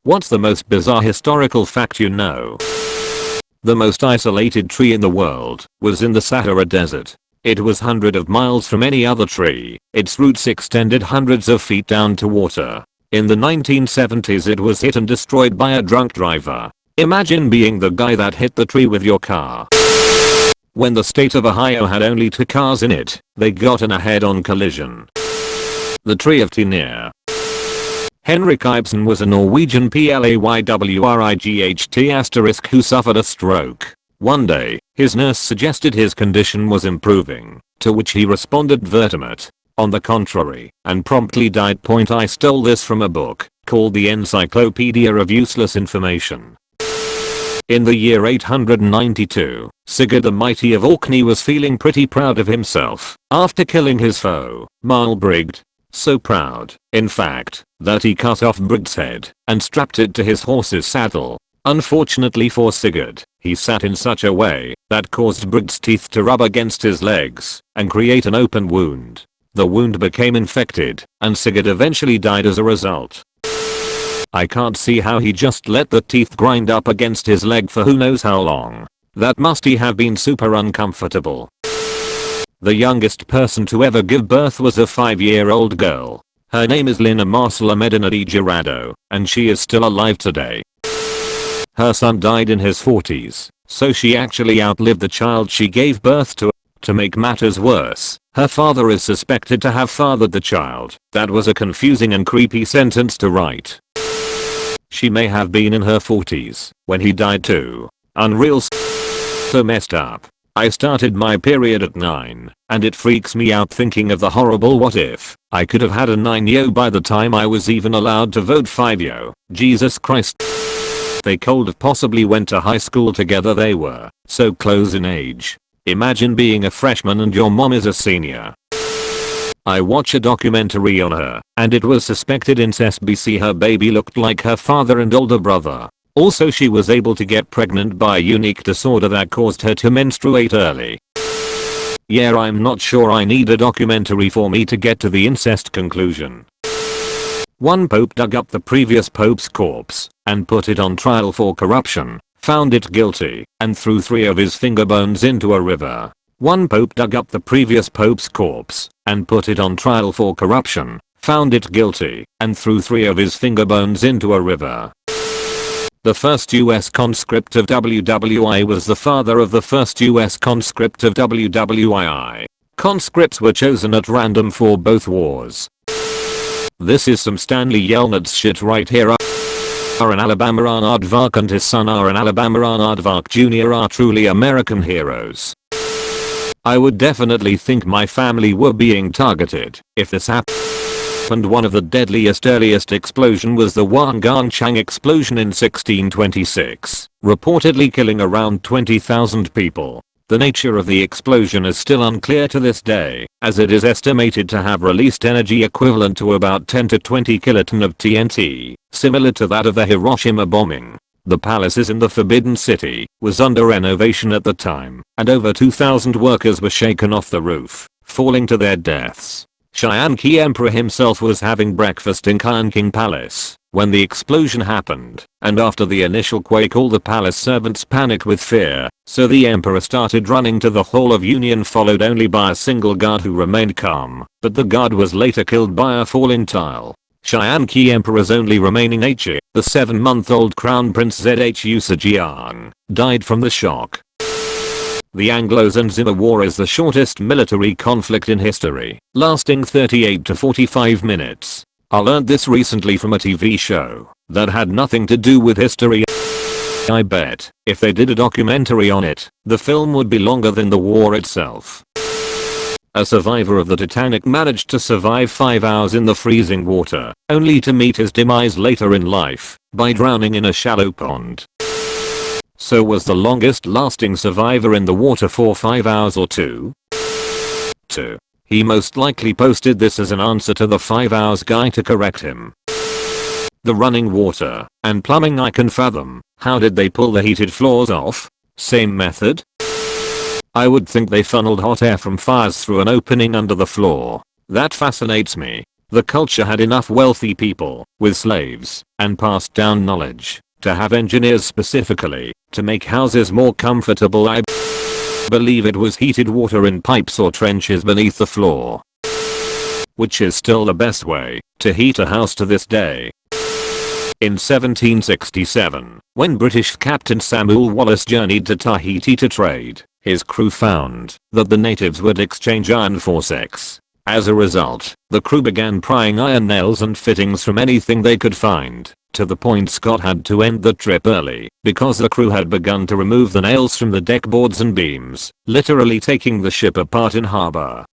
What's the most bizarre historical fact you know? The most isolated tree in the world was in the Sahara Desert. It was hundreds of miles from any other tree. Its roots extended hundreds of feet down to water. In the 1970s it was hit and destroyed by a drunk driver. Imagine being the guy that hit the tree with your car. When the state of Ohio had only 2 cars in it, they got in a head-on collision. The Tree of Tinea. Henrik Ibsen was a Norwegian PLAYWRIGHT* who suffered a stroke. One day, his nurse suggested his condition was improving, to which he responded verbatim, "On the contrary," and promptly died. I stole this from a book called The Encyclopedia of Useless Information. In the year 892, Sigurd the Mighty of Orkney was feeling pretty proud of himself after killing his foe, Malbrigd. So proud, in fact, that he cut off Brigd's head and strapped it to his horse's saddle. Unfortunately for Sigurd, he sat in such a way that caused Brigd's teeth to rub against his legs and create an open wound. The wound became infected, and Sigurd eventually died as a result. I can't see how he just let the teeth grind up against his leg for who knows how long. That must have been super uncomfortable. The youngest person to ever give birth was a 5-year-old girl. Her name is Lina Marcela Medina de Gerardo, and she is still alive today. Her son died in his 40s, so she actually outlived the child she gave birth to. To make matters worse, her father is suspected to have fathered the child. That was a confusing and creepy sentence to write. She may have been in her 40s when he died too. Unreal. So messed up. I started my period at 9, and it freaks me out thinking of the horrible what if I could have had a 9-yo by the time I was even allowed to vote 5-yo. Jesus Christ. They could have possibly went to high school together. They were so close in age. Imagine being a freshman and your mom is a senior. I watched a documentary on her, and it was suspected incest. BC her baby looked like her father and older brother. Also she was able to get pregnant by a unique disorder that caused her to menstruate early. Yeah, I'm not sure I need a documentary for me to get to the incest conclusion. One pope dug up the previous pope's corpse and put it on trial for corruption, found it guilty, and threw 3 of his finger bones into a river. One pope dug up the previous pope's corpse and put it on trial for corruption, found it guilty, and threw 3 of his finger bones into a river. The first US conscript of WWI was the father of the first US conscript of WWII. Conscripts were chosen at random for both wars. This is some Stanley Yelnats shit right here. An Alabama Aardvark and his son an Alabama Aardvark Jr. are truly American heroes. I would definitely think my family were being targeted if this happened. One of the deadliest earliest explosion was the Wanganchang explosion in 1626, reportedly killing around 20,000 people. The nature of the explosion is still unclear to this day, as it is estimated to have released energy equivalent to about 10 to 20 kiloton of TNT, similar to that of the Hiroshima bombing. The palaces in the Forbidden City was under renovation at the time, and over 2,000 workers were shaken off the roof, falling to their deaths. Xianqi Emperor himself was having breakfast in Qianqing Palace when the explosion happened, and after the initial quake all the palace servants panicked with fear, so the emperor started running to the Hall of Union, followed only by a single guard who remained calm, but the guard was later killed by a falling tile. Xianqi Emperor's only remaining heir, the 7-month-old Crown Prince Zhu Shijiang, died from the shock. The Anglo-Zanzibar War is the shortest military conflict in history, lasting 38 to 45 minutes. I learned this recently from a TV show that had nothing to do with history. I bet if they did a documentary on it, the film would be longer than the war itself. A survivor of the Titanic managed to survive 5 hours in the freezing water, only to meet his demise later in life by drowning in a shallow pond. So was the longest lasting survivor in the water for 5 hours or 2? 2. He most likely posted this as an answer to the 5 hours guy to correct him. The running water and plumbing I can fathom. How did they pull the heated floors off? Same method? I would think they funneled hot air from fires through an opening under the floor. That fascinates me. The culture had enough wealthy people with slaves and passed down knowledge to have engineers specifically to make houses more comfortable. I believe it was heated water in pipes or trenches beneath the floor, which is still the best way to heat a house to this day. In 1767, when British Captain Samuel Wallis journeyed to Tahiti to trade, his crew found that the natives would exchange iron for sex. As a result, the crew began prying iron nails and fittings from anything they could find, to the point Scott had to end the trip early because the crew had begun to remove the nails from the deck boards and beams, literally taking the ship apart in harbor.